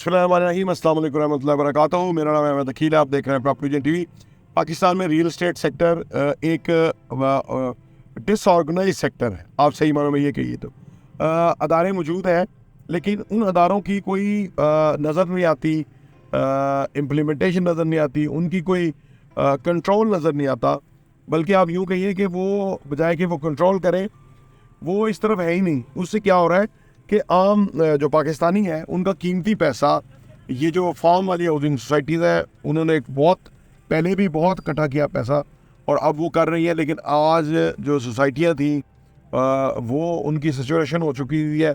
बिस्मिल्लाहिर्रहमानिर्रहीम, अस्सलाम वालेकुम रहमतुल्लाहि व बरकातहू। मेरा नाम अहमद अकील है, आप देख रहे हैं प्रॉपर्टी विजन टीवी। पाकिस्तान में रियल एस्टेट सेक्टर एक डिसऑर्गेनाइज सेक्टर है, आप सही मानों में ये कहिए तो। अदारे मौजूद हैं लेकिन उन अदारों की कोई नज़र नहीं आती, इम्प्लीमेंटेशन नज़र नहीं आती, उनकी कोई कंट्रोल नज़र नहीं आता। बल्कि आप यूँ कहिए कि वो बजाय कि वो कंट्रोल करें, वो इस तरफ है ही नहीं। उससे क्या हो रहा है कि आम जो पाकिस्तानी है उनका कीमती पैसा, ये जो फार्म वाली हाउसिंग सोसाइटीज़ है, उन्होंने पहले भी बहुत इकट्ठा किया पैसा और अब वो कर रही है। लेकिन आज जो सोसाइटियाँ थी वो उनकी सिचुएशन हो चुकी हुई है।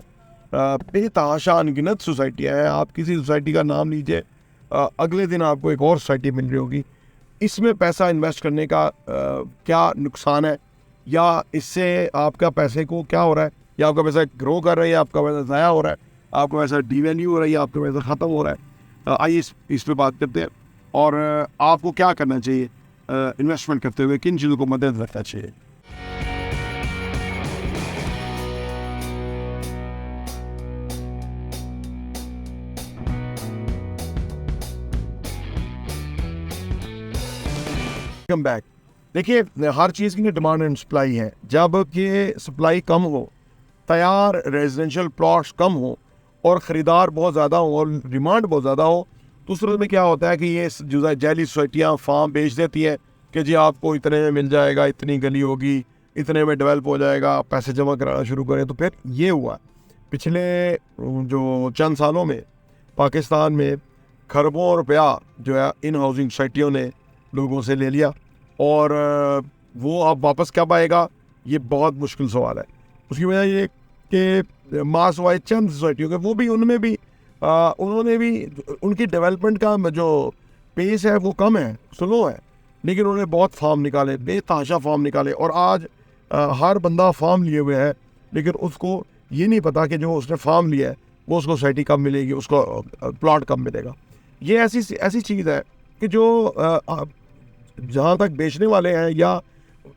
बेतहाशा अनगिनत सोसाइटियाँ हैं, आप किसी सोसाइटी का नाम लीजिए, अगले दिन आपको एक और सोसाइटी मिल रही होगी। इसमें पैसा इन्वेस्ट करने का क्या नुकसान है, या इससे आपका पैसे को क्या हो रहा है, या आपका पैसा ग्रो कर रहा है या आपका पैसा ज़ाया हो रहा है, आपका पैसा डिवैल्यू हो रहा है या आपका पैसा ख़त्म हो रहा है। आइए इस पे बात करते हैं और आपको क्या करना चाहिए इन्वेस्टमेंट करते हुए, किन चीज़ों को मद्देनजर रखना चाहिए। कम बैक, देखिए हर चीज़ की डिमांड एंड सप्लाई है। जब कि सप्लाई कम हो, तैयार रेजिडेंशियल प्लॉट्स कम हो और ख़रीदार बहुत ज़्यादा हो और डिमांड बहुत ज़्यादा हो, तो उस सूरत में क्या होता है कि ये जो जैली सोसाइटियाँ फार्म बेच देती हैं कि जी आपको इतने में मिल जाएगा, इतनी गली होगी, इतने में डेवलप हो जाएगा, पैसे जमा कराना शुरू करें। तो फिर ये हुआ पिछले जो चंद सालों में पाकिस्तान में खरबों रुपया जो है इन हाउसिंग सोसाइटियों ने लोगों से ले लिया, और वो अब वापस कब आएगा, ये बहुत मुश्किल सवाल है। उसकी वजह ये कि मास वाइज चंद सोसाइटियों के वो भी उनमें भी उन्होंने भी उनकी डेवलपमेंट का जो पेस है वो कम है, स्लो है, लेकिन उन्होंने बहुत फार्म निकाले, बेतहाशा फार्म निकाले। और आज हर बंदा फार्म लिए हुए है, लेकिन उसको ये नहीं पता कि जो उसने फार्म लिया है वो उसको सोसाइटी कब मिलेगी, उसको प्लॉट कब मिलेगा। ये ऐसी चीज़ है कि जो जहाँ तक बेचने वाले हैं या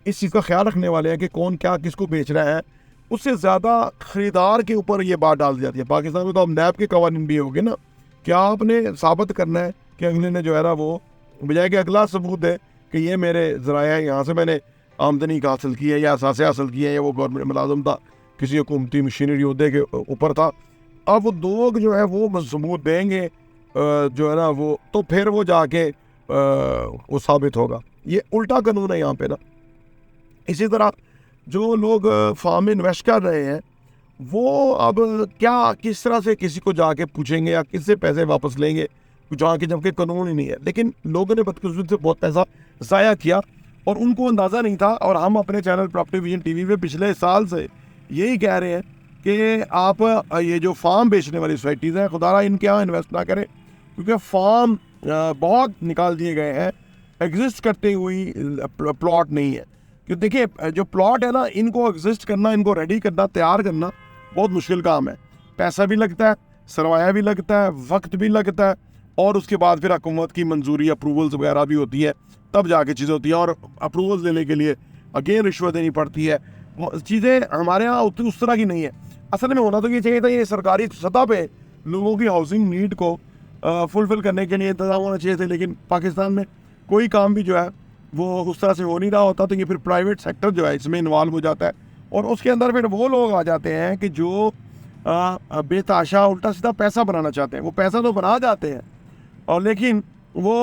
इस चीज़ का ख्याल रखने वाले हैं कि कौन क्या किसको बेच रहा है, उससे ज़्यादा ख़रीदार के ऊपर ये बात डाल दी जाती है। पाकिस्तान में तो अब नैब के कवानीन भी होंगे ना, क्या आपने साबित करना है कि अगले ने जो है ना, वो बजाय कि अगला सबूत है कि ये मेरे ज़राया है, यहाँ से मैंने आमदनी का हासिल की है या असासे हासिल किए हैं, या वो गवर्नमेंट मुलाजम था, किसी हुकूमती मशीनरी उहदे के ऊपर था। अब वो लोग जो है वो सबूत देंगे जो है ना वो, तो फिर वो जाके वो साबित होगा। ये उल्टा कानून है यहाँ पे ना। इसी तरह जो लोग फार्म में इन्वेस्ट कर रहे हैं, वो अब क्या किस तरह से किसी को जाके पूछेंगे या किससे पैसे वापस लेंगे, जहाँ के जबकि कानून ही नहीं है। लेकिन लोगों ने बदकिस्मती से बहुत पैसा ज़ाया किया और उनको अंदाज़ा नहीं था। और हम अपने चैनल प्रॉपर्टी विजन टीवी पे पिछले साल से यही कह रहे हैं कि आप ये जो फार्म बेचने वाली सोसाइटीज़ हैं, खुदारा इनके यहाँ इन्वेस्ट ना करें, क्योंकि फार्म बहुत निकाल दिए गए हैं, एग्जिस्ट करते हुई प्लॉट नहीं है। क्योंकि देखिए जो प्लॉट है ना, इनको एग्जिस्ट करना, इनको रेडी करना, तैयार करना बहुत मुश्किल काम है। पैसा भी लगता है, सरमाया भी लगता है, वक्त भी लगता है, और उसके बाद फिर हुकूमत की मंजूरी, अप्रूवल्स वगैरह भी होती है, तब जाके चीज़ें होती हैं। और अप्रूवल्स लेने के लिए अगेन रिश्वत देनी पड़ती है। चीज़ें हमारे यहाँ उस तरह की नहीं है। असल में होना तो ये चाहिए था, ये सरकारी सतह पे लोगों की हाउसिंग नीड को फुलफ़िल करने के लिए इंतज़ाम होना चाहिए थे। लेकिन पाकिस्तान में कोई काम भी जो है वो उस तरह से हो नहीं रहा होता, तो ये फिर प्राइवेट सेक्टर जो है इसमें इन्वॉल्व हो जाता है, और उसके अंदर फिर वो लोग आ जाते हैं कि जो बेतहाशा उल्टा सीधा पैसा बनाना चाहते हैं। वो पैसा तो बना जाते हैं, और लेकिन वो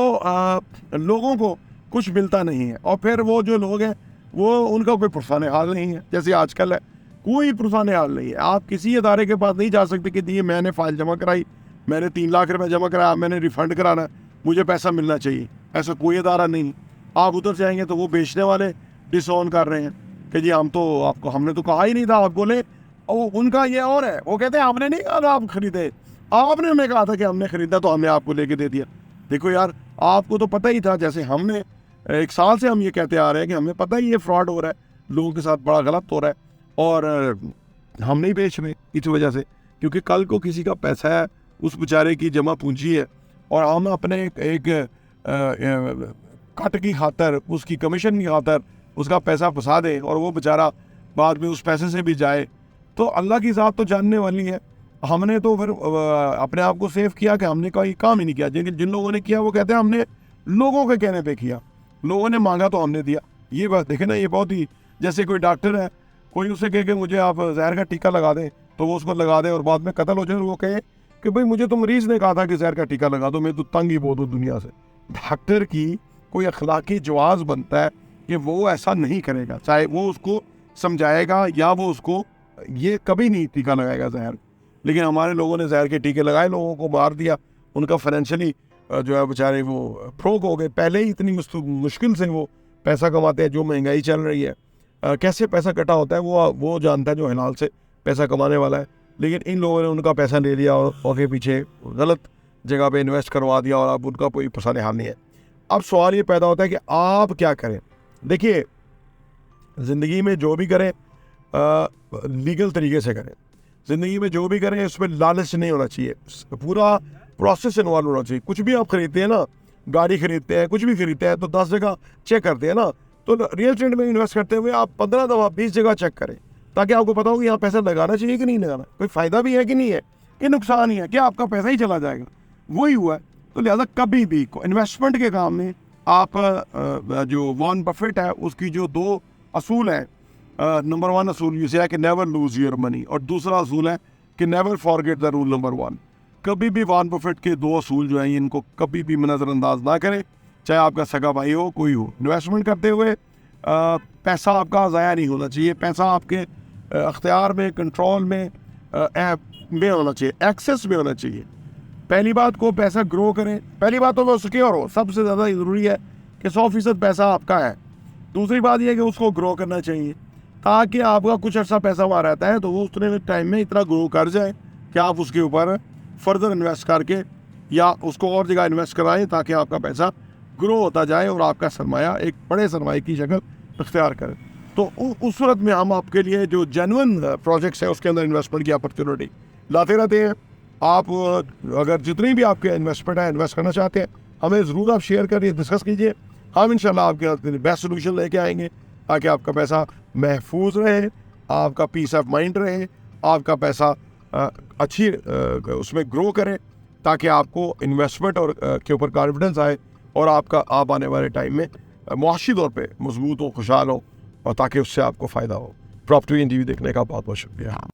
लोगों को कुछ मिलता नहीं है, और फिर वो जो लोग हैं वो उनका कोई पुरसाने हाल नहीं है। जैसे आजकल है, कोई पुरसाने हाल नहीं है। आप किसी अदारे के पास नहीं जा सकते कि ये मैंने फ़ाइल जमा कराई, मैंने 3 लाख रुपये जमा कराया, मैंने रिफ़ंड कराना है, मुझे पैसा मिलना चाहिए, ऐसा कोई अदारा नहीं। आप उधर जाएंगे तो वो बेचने वाले डिसऑन कर रहे हैं कि जी हम तो आपको, हमने तो कहा ही नहीं था, आप बोले। और उनका ये और है, वो कहते हैं हमने नहीं कहा था आप खरीदे, आपने हमें कहा था कि हमने ख़रीदा तो हमने आपको लेके दे दिया। देखो यार, आपको तो पता ही था। जैसे हमने 1 साल से हम ये कहते आ रहे हैं कि हमें पता ही ये फ्रॉड हो रहा है, लोगों के साथ बड़ा गलत हो रहा है, और हम नहीं बेच रहे इस वजह से, क्योंकि कल को किसी का पैसा है, उस बेचारे की जमा पूंजी है, और हम अपने एक कट की खातर, उसकी कमीशन की खातर उसका पैसा फंसा दें और वो बेचारा बाद में उस पैसे से भी जाए, तो अल्लाह की ज़ात तो जानने वाली है। हमने तो फिर अपने आप को सेव किया कि हमने कोई काम ही नहीं किया। लेकिन जिन लोगों ने किया वो कहते हैं हमने लोगों के कहने पे किया, लोगों ने मांगा तो हमने दिया। ये बात देखे ना, ये बहुत ही, जैसे कोई डॉक्टर है, कोई उसे कहे कि मुझे आप जहर का टीका लगा दें, तो वो उसको लगा दे और बाद में कत्ल हो जाए और वो कहे कि भाई मुझे तो मरीज ने कहा था कि जहर का टीका लगा दो, मैं तो तंग ही बहुत हूँ दुनिया से। डॉक्टर की कोई अखलाकी जवाज़ बनता है कि वो ऐसा नहीं करेगा, चाहे वो उसको समझाएगा या वो उसको ये कभी नहीं टीका लगाएगा जहर। लेकिन हमारे लोगों ने जहर के टीके लगाए, लोगों को मार दिया, उनका फाइनेंशियली जो है बेचारे वो फ्रोक हो गए। पहले ही इतनी मुश्किल से वो पैसा कमाते हैं, जो महंगाई चल रही है, कैसे पैसा कटा होता है वो जानता है जो हलाल से पैसा कमाने वाला है। लेकिन इन लोगों ने उनका पैसा ले लिया और आगे पीछे गलत जगह पे इन्वेस्ट करवा दिया और अब उनका कोई पसाने हाल नहीं है। अब सवाल ये पैदा होता है कि आप क्या करें। देखिए, ज़िंदगी में जो भी करें लीगल तरीके से करें। ज़िंदगी में जो भी करें उसमें लालच नहीं होना चाहिए, पूरा प्रोसेस इन्वॉल्व होना चाहिए। कुछ भी आप खरीदते हैं ना, गाड़ी खरीदते हैं, कुछ भी खरीदते हैं तो 10 जगह चेक करते हैं ना। तो रियल एस्टेट में इन्वेस्ट करते हुए आप 15 दफ़ा 20 जगह चेक करें, ताकि आपको पता हो कि यहाँ पैसा लगाना चाहिए कि नहीं लगाना, कोई फ़ायदा भी है कि नहीं है, कि नुकसान ही है, क्या आपका पैसा ही चला जाएगा। वही हुआ है। तो लिहाजा कभी भी इन्वेस्टमेंट के काम में आप जो वॉरेन बफेट है उसकी जो 2 असूल हैं, नंबर 1 असूल ये है कि नेवर लूज योर मनी, और दूसरा असूल है कि never forget the rule number 1। कभी भी वॉरेन बफेट के 2 असूल जो हैं इनको कभी भी नज़रअंदाज ना करें, चाहे आपका सगा भाई हो कोई हो। इन्वेस्टमेंट करते हुए पैसा आपका ज़ाया नहीं होना चाहिए, पैसा आपके अख्तियार में, कंट्रोल में होना चाहिए, एक्सेस में होना चाहिए। पहली बात को पैसा ग्रो करें, पहली बात तो वो सिक्योर हो, सबसे ज़्यादा ज़रूरी है कि 100% पैसा आपका है। दूसरी बात यह है कि उसको ग्रो करना चाहिए, ताकि आपका कुछ अर्सा पैसा वहाँ रहता है तो वो उतने टाइम में इतना ग्रो कर जाए कि आप उसके ऊपर फर्दर इन्वेस्ट करके या उसको और जगह इन्वेस्ट कराएं, ताकि आपका पैसा ग्रो होता जाए और आपका सरमाया एक बड़े सरमाए की शक्ल इख्तियार करे। तो उस सूरत में हम आपके लिए जो जेन्युइन प्रोजेक्ट्स हैं उसके अंदर इन्वेस्टमेंट की अपॉर्चुनिटी लाते रहते हैं। आप अगर जितनी भी आपके इन्वेस्टमेंट है, इन्वेस्ट करना चाहते हैं, हमें ज़रूर आप शेयर करिए, डिस्कस कीजिए। हम इंशाल्लाह आपके बेस्ट सोल्यूशन लेके आएंगे, ताकि आपका पैसा महफूज रहे, आपका पीस ऑफ माइंड रहे, आपका पैसा अच्छी उसमें ग्रो करे, ताकि आपको इन्वेस्टमेंट और के ऊपर कॉन्फिडेंस आए और आप आने वाले टाइम में मुआशी तौर पे मजबूत हो, खुशहाल हो, और ताकि उससे आपको फ़ायदा हो। प्रॉपर्टी इंटरव्यू देखने का बहुत बहुत शुक्रिया।